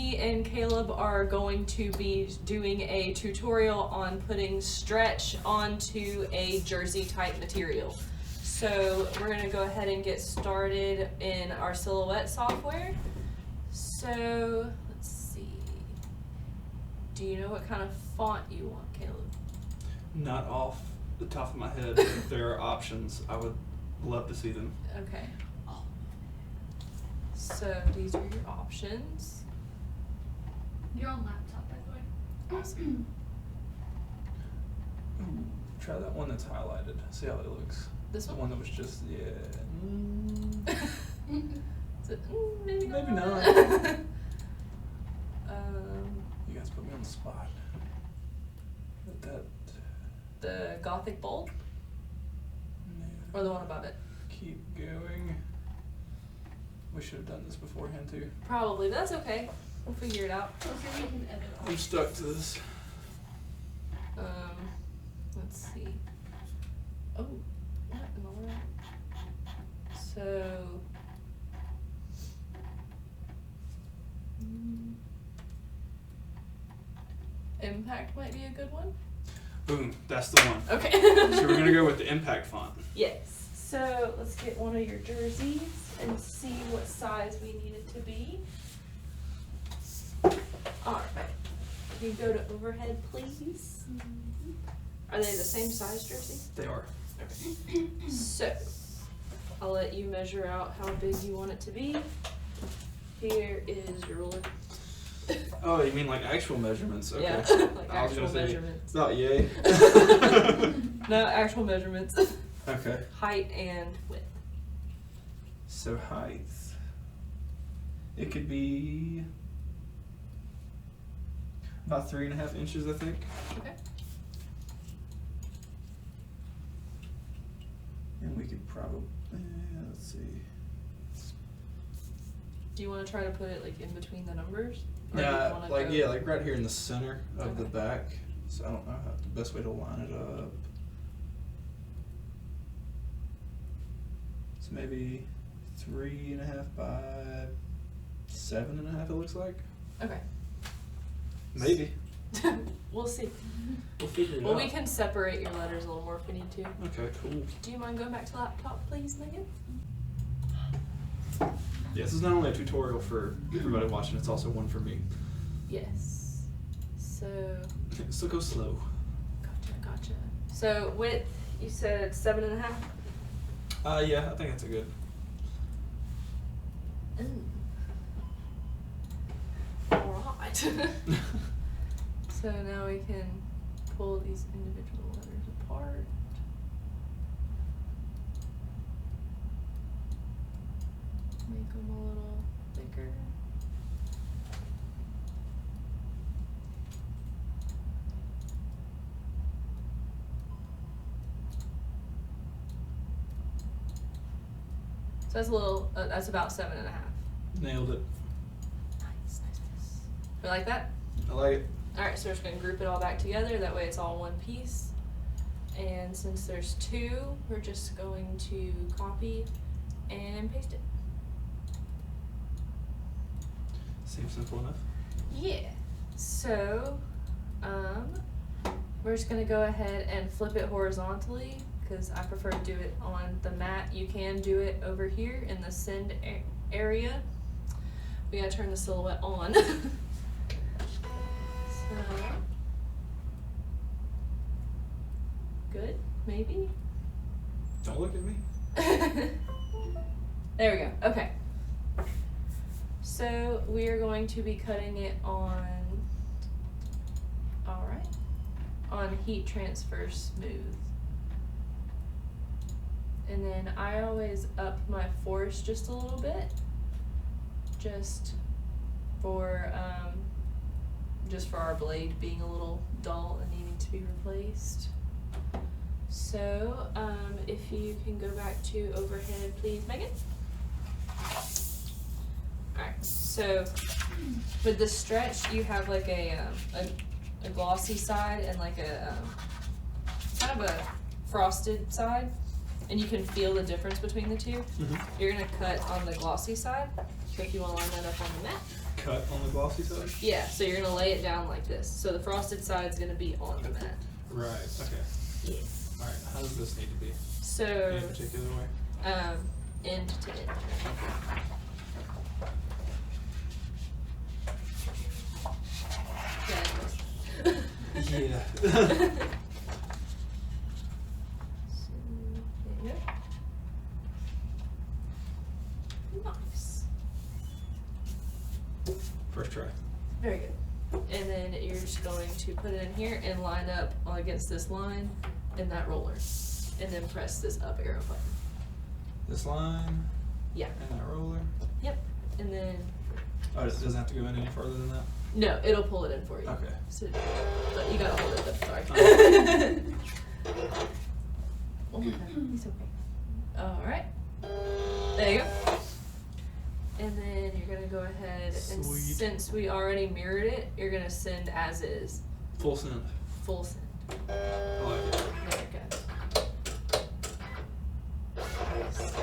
me and Caleb are going to be doing a tutorial on putting stretch onto a jersey type material. So we're going to go ahead and get started in our Silhouette software. So let's see. Do you know what kind of font you want, Caleb? Not off the top of my head. If there are options, I would love to see them. Okay. So these are your options. You're on laptop, by the way. Awesome. Ooh, try that one that's highlighted. See how it looks. This The one? one that was just, yeah. Is it, maybe not. Maybe not. You guys put me on the spot. That. The Gothic bold? No. Or the one above it? Keep going. We should have done this beforehand too. Probably, but that's okay. We'll figure it out. So we can edit all. I'm stuck to this. Let's see. Oh, what in the world? So, impact might be a good one. Boom, that's the one. Okay. So we're gonna go with the impact font. Yes. So let's get one of your jerseys and see what size we need it to be. All right. Can you go to overhead, please? Are they the same size jersey? They are. Okay. So I'll let you measure out how big you want it to be. Here is your ruler. Oh, you mean like actual measurements? Okay. Yeah, like I was actual gonna say, measurements. it's not yay. No, actual measurements. Okay. Height and width. So height. It could be about 3.5 inches, I think. Okay. And we could probably, let's see. Do you want to try to put it like in between the numbers? Or do you Yeah, wanna like go- yeah, like right here in the center of the Okay. back. So I don't know how the best way to line it up. So maybe 3.5 by 7.5. It looks like. Okay. Maybe. We'll see. We'll figure it Well, out. we can separate your letters a little more if we need to. Okay, cool. Do you mind going back to laptop, please, Megan? Yeah, this is not only a tutorial for everybody watching, it's also one for me. Yes. So, So go slow. gotcha. So width, you said 7.5? Yeah, I think that's a good. Alright. So now we can pull these individual letters apart. Make them a little thicker. So that's a little, that's about 7.5. Nailed it. Nice. We like that? I like it. Alright, so we're just going to group it all back together, that way it's all one piece. And since there's two, we're just going to copy and paste it. Seems simple enough. Yeah. So, we're just going to go ahead and flip it horizontally, because I prefer to do it on the mat. You can do it over here in the send area. We got to turn the silhouette on. So, good, maybe? Don't look at me. There we go, okay. So we are going to be cutting it on, alright, on heat transfer smooth. And then I always up my force just a little bit, just for our blade being a little dull and needing to be replaced. So, if you can go back to overhead, please, Megan. Alright, so with the stretch, you have like a glossy side and like a kind of a frosted side, and you can feel the difference between the two. Mm-hmm. You're gonna cut on the glossy side, so if you want to line that up on the mat. cut on the glossy side? Yeah, so you're gonna lay it down like this. So the frosted side's gonna be on the mat. Right, okay. Yeah. Alright, how does this need to be? So, Any particular way? end to end. Yeah. So, there you go. Nice. First try. Very good. And then you're just going to put it in here and line up against this line and that roller. And then press this up arrow button. This line Yeah. and that roller. Yep. And then, Oh, it doesn't have to go in any further than that? no, it'll pull it in for you. Okay. So, but you gotta hold it up, sorry. Oh my god, he's okay. Alright. There you go. And then you're gonna go ahead and Sweet. since we already mirrored it, you're gonna send as is. Full send. Full send. I like it. There it goes. Nice.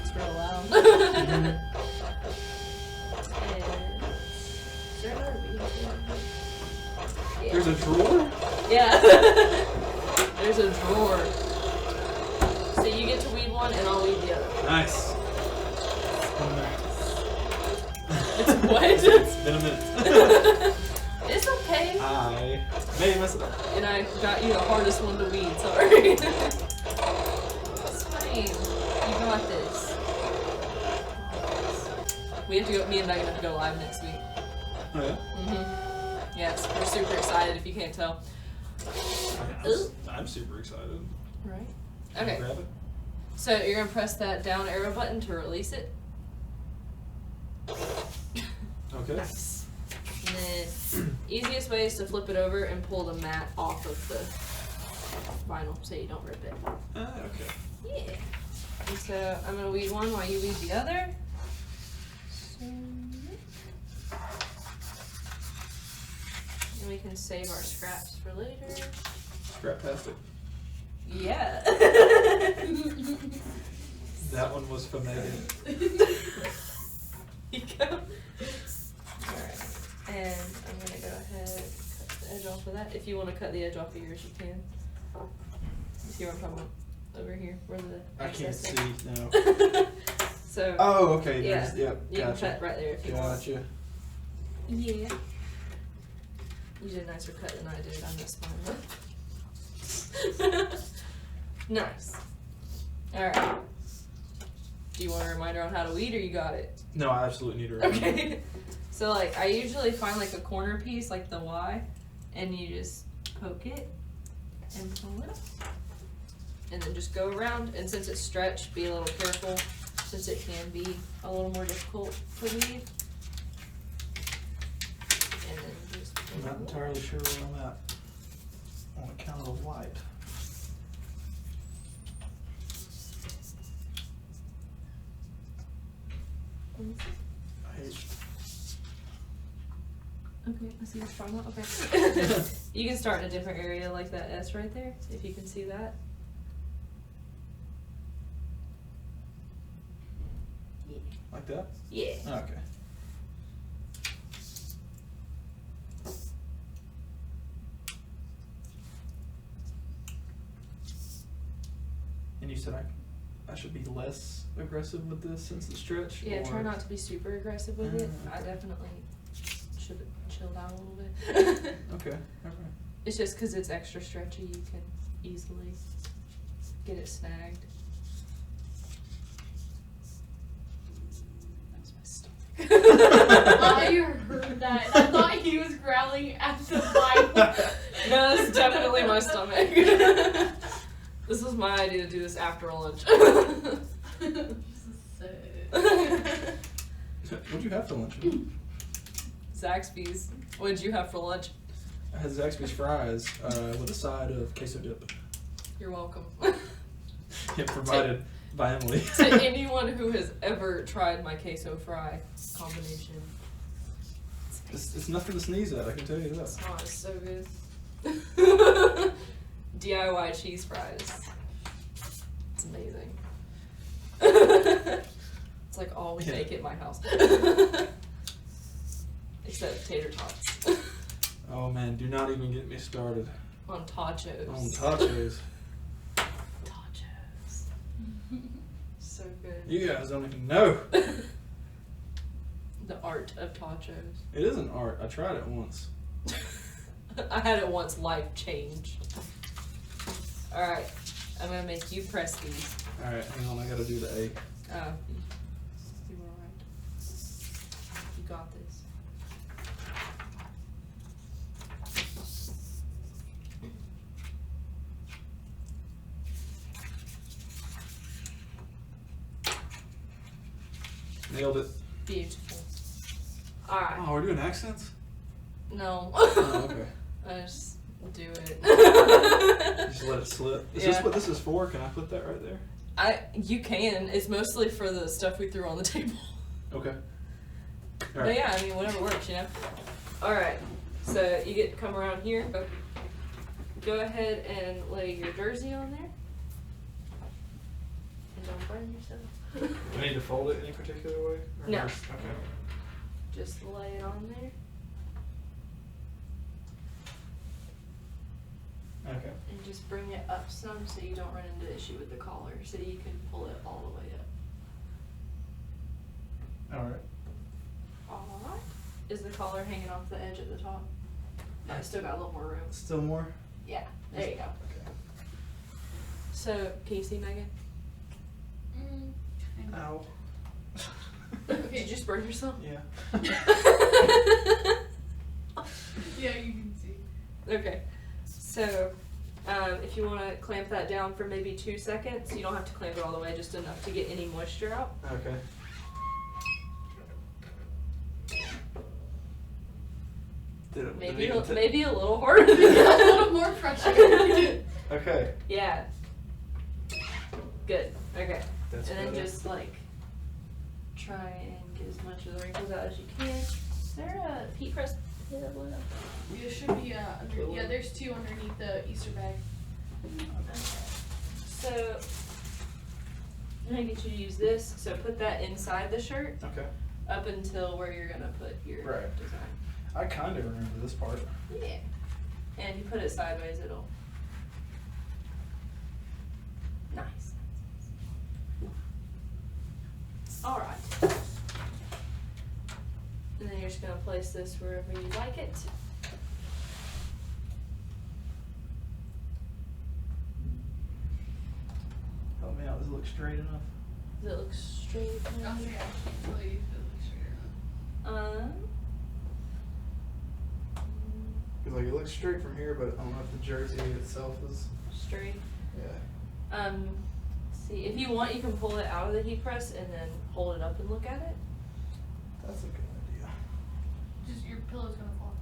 It's real loud. And is there another video here? Yeah. There's a drawer? Yeah. There's a drawer. So you get to weed one and I'll weed the other. Nice. It's what? It's been a minute. It's okay. I may mess it up. And I got you the hardest one to weed, sorry. It's fine. You got this. We have to go, me and Megan have to go live next week. Oh yeah? Yes, we're super excited if you can't tell. I'm super excited. Right? Can I Okay. grab it? So you're gonna press that down arrow button to release it. Okay. Nice. And then easiest way is to flip it over and pull the mat off of the vinyl so you don't rip it. Okay. Yeah. And so I'm gonna weed one while you weed the other. So, and we can save our scraps for later. Scrap-tastic. Yeah. That one was for Megan. You go. Alright. And I'm gonna go ahead and cut the edge off of that. If you want to cut the edge off of yours, you can. You see what I'm talking about? Over here, where the I can't excess see, is. no. So, Oh, okay. yeah, There's, yep, you gotcha. can cut right there if you want. Gotcha. Yeah. You did a nicer cut than I did. I missed mine. Nice. Alright. Do you want a reminder on how to weed or you got it? No, I absolutely need to remember. Okay. So like I usually find like a corner piece like the Y and you just poke it and pull it up. And then just go around, and since it's stretched, be a little careful since it can be a little more difficult to weed. And then just I'm not entirely sure where I'm at on account of the light. Okay, I see your trauma. Okay. You can start in a different area like that S right there, if you can see that. Yeah. Like that? Yeah. Okay. And you said I should be less aggressive with this since it's stretch? Yeah, or? try not to be super aggressive with it. I Okay. definitely should chill down a little bit. Okay, alright. It's just because it's extra stretchy, you can easily get it snagged. That was my stomach. I heard that. I thought he was growling at the mic. No, this is definitely my stomach. This was my idea to do this after lunch. What'd you have for lunch? Zaxby's. What did you have for lunch? I had Zaxby's fries with a side of queso dip. You're welcome. Yeah, provided by Emily. To anyone who has ever tried my queso fry combination, It's nothing to sneeze at, I can tell you that. it's not, it's so good. DIY cheese fries. It's amazing. It's like all we Yeah. make at my house. Except tater tots. Oh man, do not even get me started On tachos. on tachos. Tachos. So good. You guys don't even know. The art of tachos. It is an art. I tried it once. I had it once, life changed. Alright, I'm gonna make you press these. Alright, hang on, I gotta do the A. You were right. You got this. Nailed it. Beautiful. Alright. Oh, we're doing accents? No. Oh, okay. I just do it. Just let it slip. Is Yeah. this what this is for? Can I put that right there? You can. It's mostly for the stuff we threw on the table. Okay. But Alright. yeah, I mean, whatever works, you know? Alright, so you get to come around here. Go ahead and lay your jersey on there. And don't burn yourself. Do I need to fold it any particular way? Or No. just- Okay. Just lay it on there. Okay. And just bring it up some so you don't run into issue with the collar. So you can pull it all the way up. Alright. Alright. Is the collar hanging off the edge at the top? No, I still got a little more room. Still more? Yeah, there you go. Okay. So, can you see Megan? Ow. Okay. Did you burn yourself? Yeah. Yeah, you can see. Okay. So, if you want to clamp that down for maybe 2 seconds, you don't have to clamp it all the way, just enough to get any moisture out. Okay. Did it Maybe even maybe a little harder than A that. little more pressure. Okay. Yeah. Good. Okay. That's And then better. just like try and get as much of the wrinkles out as you can. Is there a heat press pillow? There should be yeah, there's two underneath the Easter bag. So I'm gonna get you to use this. So put that inside the shirt Okay. up until where you're gonna put your Right. design. I kind of remember this part. Yeah. And you put it sideways, it'll. Nice. Alright. And then you're just gonna place this wherever you like it. Help me out. Does it look straight enough? Does it look straight? Oh yeah, actually, it looks straight Um. Because like it looks straight from here, but I don't know if the jersey itself is. Straight. Yeah. See, if you want, you can pull it out of the heat press and then hold it up and look at it. That's a good idea. Just your pillow's gonna fall.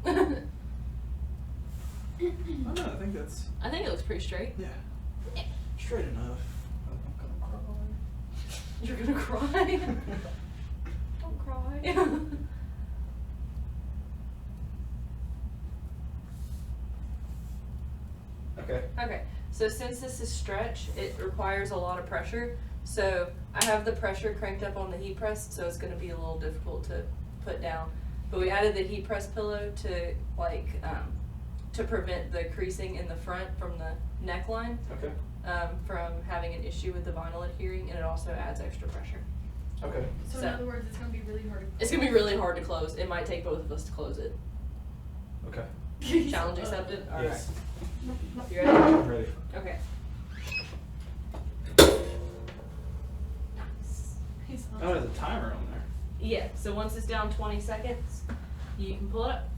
Definitely. Oh no, I think that's I think it looks pretty straight. yeah. Straight enough. I'm You're gonna cry. Don't cry. Okay. Okay, so since this is stretch, it requires a lot of pressure. So I have the pressure cranked up on the heat press, so it's gonna be a little difficult to put down. But we added the heat press pillow to to prevent the creasing in the front from the neckline, Okay. from having an issue with the vinyl adhering, and it also adds extra pressure. Okay. So, So- in other words, it's gonna be really hard. It's gonna be really hard to close. It might take both of us to close it. Okay. Challenge accepted? Alright. Yes. You ready? I'm ready. Okay. He's not- Oh, there's a timer on there. Yeah, so once it's down 20 seconds, you can pull it up.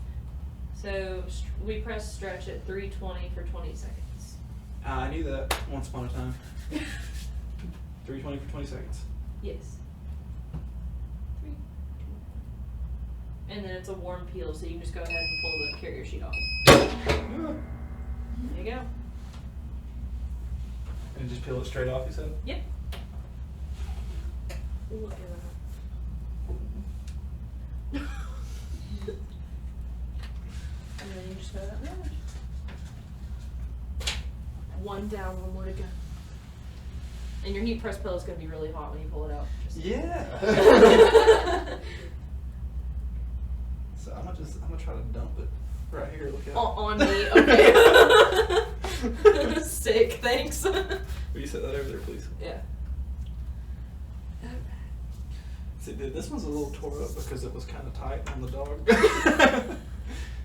So we press stretch at 320 for 20 seconds. I knew that once upon a time. 320 for 20 seconds. Yes. 3, 2, 1. And then it's a warm peel, so you can just go ahead and pull the carrier sheet off. There you go. And just peel it straight off, you said? Yep. Look at that. And then you just go that way. 1 down, 1 more to go. And your heat press pillow is going to be really hot when you pull it out. Yeah. So I'm gonna try to dump it right here. Look at On me, okay. Sick, thanks. Will you set that over there, please? Yeah. See, dude, this one's a little tore up because it was kind of tight on the dog.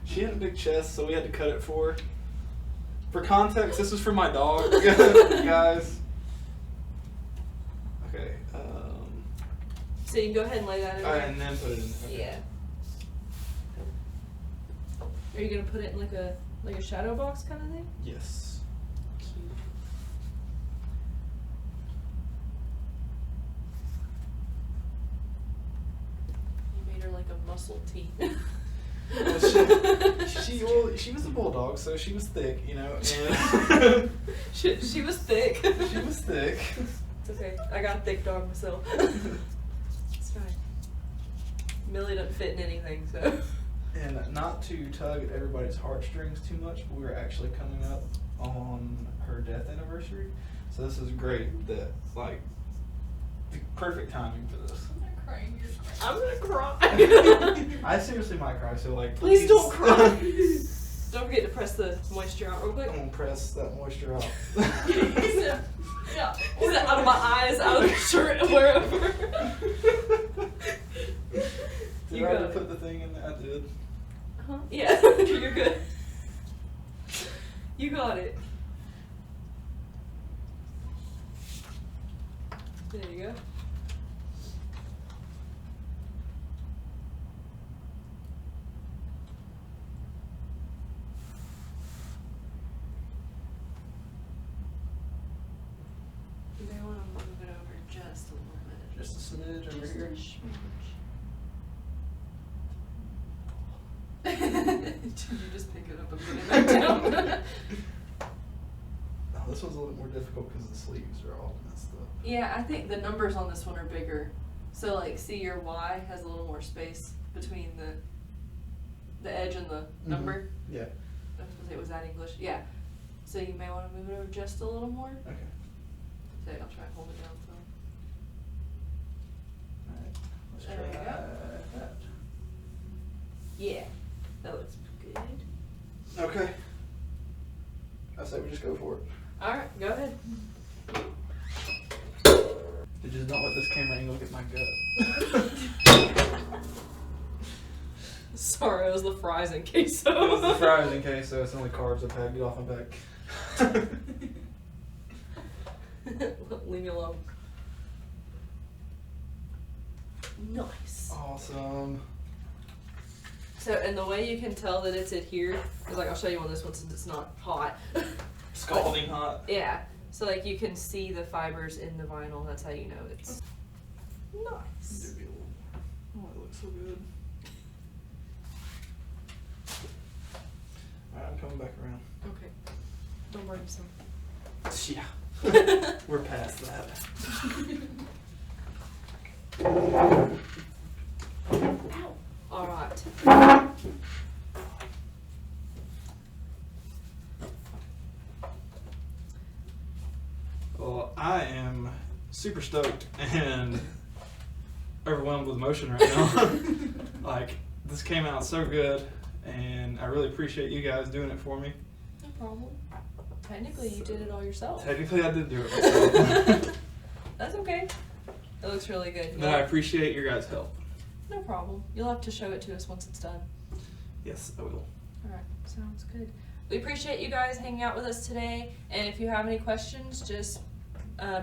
She had a big chest, so we had to cut it for her. For context, this is for my dog, guys. Okay. So you can go ahead and lay that in there. And then put it in there. Okay. Yeah. Are you gonna put it in like a shadow box kind of thing? Yes. Cute. You made her like a muscle tee. Well, she was a bulldog, so she was thick, you know. And she was thick. She was thick. It's okay. I got a thick dog myself. It's fine. Millie doesn't fit in anything, so. And not to tug at everybody's heartstrings too much, but we're actually coming up on her death anniversary. So this is great that, like, the perfect timing for this. I'm not crying. I'm gonna cry. I seriously might cry, so like, Please don't cry. Don't forget to press the moisture out real quick. I'm gonna press that moisture out. Yeah. Is it out of my eyes, out of the shirt, wherever? Did You I got have to it. put the thing in there? I did. Huh? Yeah, you're good. You got it. There you go. You may want to move it over just a little bit. Just a smidge over here. Did you just pick it up and put it back down? Oh, this one's a little bit more difficult because the sleeves are all messed up. Yeah, I think the numbers on this one are bigger. So like, see your Y has a little more space between the edge and the number. Yeah. I was gonna say, was that English? Yeah. So you may want to move it over just a little more. Okay. So I'll try and hold it down Alright. Let's There try you go. that. Yeah, that looks good. Okay. I say we just go for it. Alright, go ahead. Just don't let this camera angle get my gut. Sorry, it was the fries and queso. It was the fries in case, so it's the only carbs I've had. Get off my back. Leave me alone. Nice. Awesome. So, and the way you can tell that it's adhered is like, I'll show you on this one since it's not hot. Scalding hot. Yeah. So like you can see the fibers in the vinyl. That's how you know it's nice. Maybe a little more. Oh, it looks so good. Alright, I'm coming back around. Okay. Don't burn yourself. Yeah. We're past that. All right. Well, I am super stoked and overwhelmed with emotion right now. Like, this came out so good, and I really appreciate you guys doing it for me. No problem. Technically, you did it all yourself. Technically, I did do it myself. That's okay. It looks really good. But I appreciate your guys' help. No problem. You'll have to show it to us once it's done. Yes, I will. All right. Sounds good. We appreciate you guys hanging out with us today. And if you have any questions, just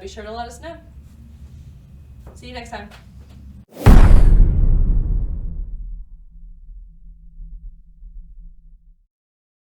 be sure to let us know. See you next time.